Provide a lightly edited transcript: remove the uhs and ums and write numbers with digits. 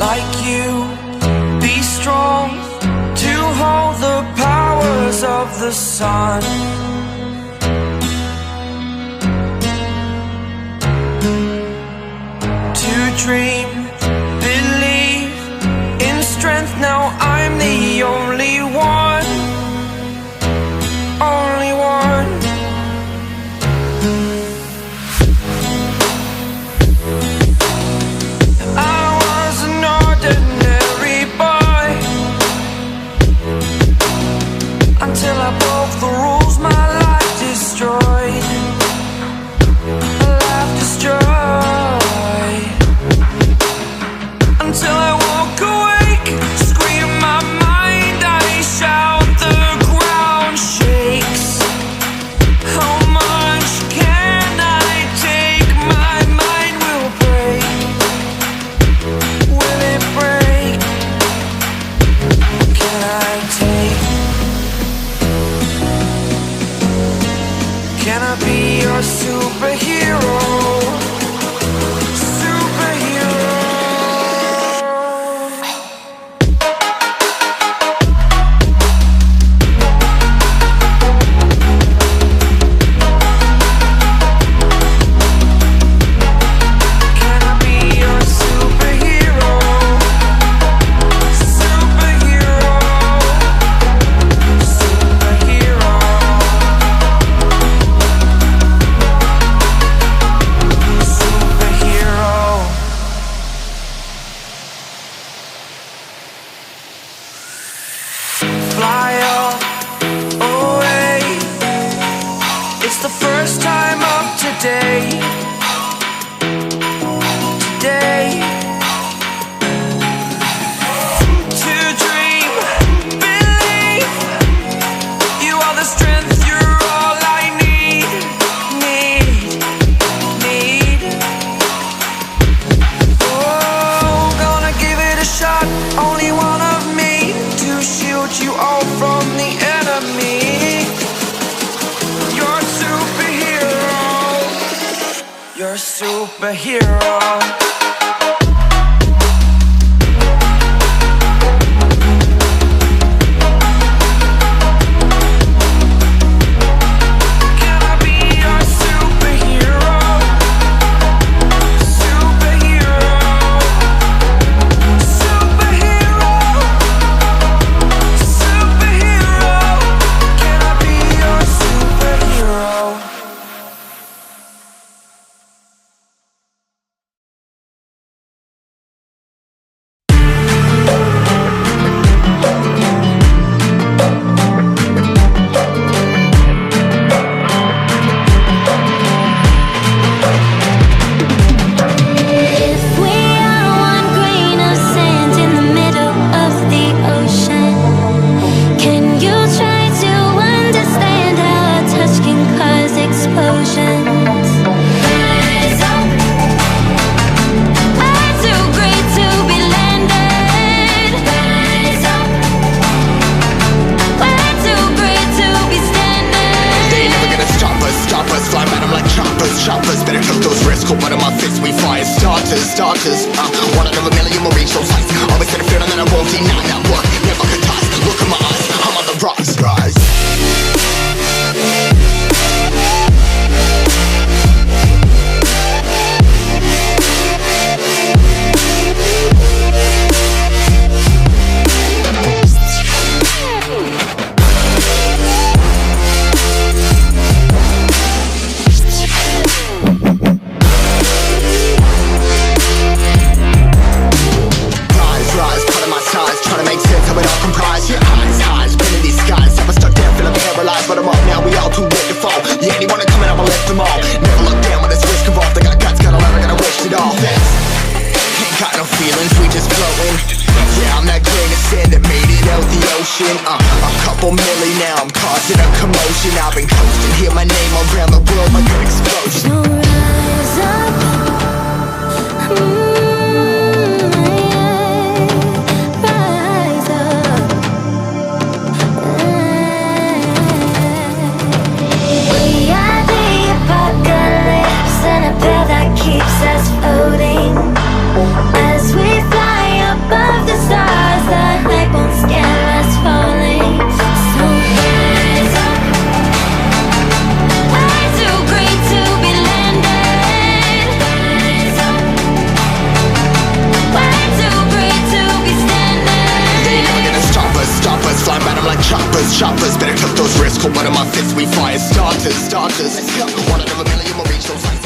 like you, be strong to hold the powers of the sun. To dream, believe in strength. Now I'm the only one, only one. I was an ordinary boy until I broke the rules. My life destroyed, life destroyed. Until I woke awake, scream my mind, I shout, the ground shakes. How much can I take? My mind will break. Will it break? Can I take? Can I be your superhero? Fly up, away. It's the first time of today. Today. To dream, believe. You are the strength, you're all I need. Need. Oh, gonna give it a shot. Only one of me to shield you all from the enemy. You're a superhero. You're a superhero. Can I be your superhero? Superhero. Superhero. Superhero. Can I be your superhero? If we are one grain of sand in the middle of the ocean, can you try to understand how a touch can cause explosions? Rise up, we're too great to be landed. Rise up, we're too great to be standing. They ain't never gonna stop us, fly at 'em like choppers, better took those risks, hold one of my fists, we fire starters, one out of a million will reach those heights, always had a feeling that I won't deny that work, never could toss, look in my eyes, I'm on the rise. Rise, putting my size, trying to make sense of it all comprised. Yeah, highs, been in these skies, never stuck down, feeling paralyzed, but I'm up now, we all too late to fall. Yeah, anyone coming up, I left them all. Never look down when there's risk involved. I got guts, got a lot, I gotta wish it all. Ain't got no feelings, we just flowing. Yeah, I'm that grain of sand that made it out the ocean. A couple milli now, I'm causing a commotion. I've been coasting, hear my name around the world like an explosion. So rise up, rise up. We are the apocalypse, and a pill that keeps us floating as we fly up Better took those risks, hold one of my fists, we fire starters. One out of a million will reach those heights.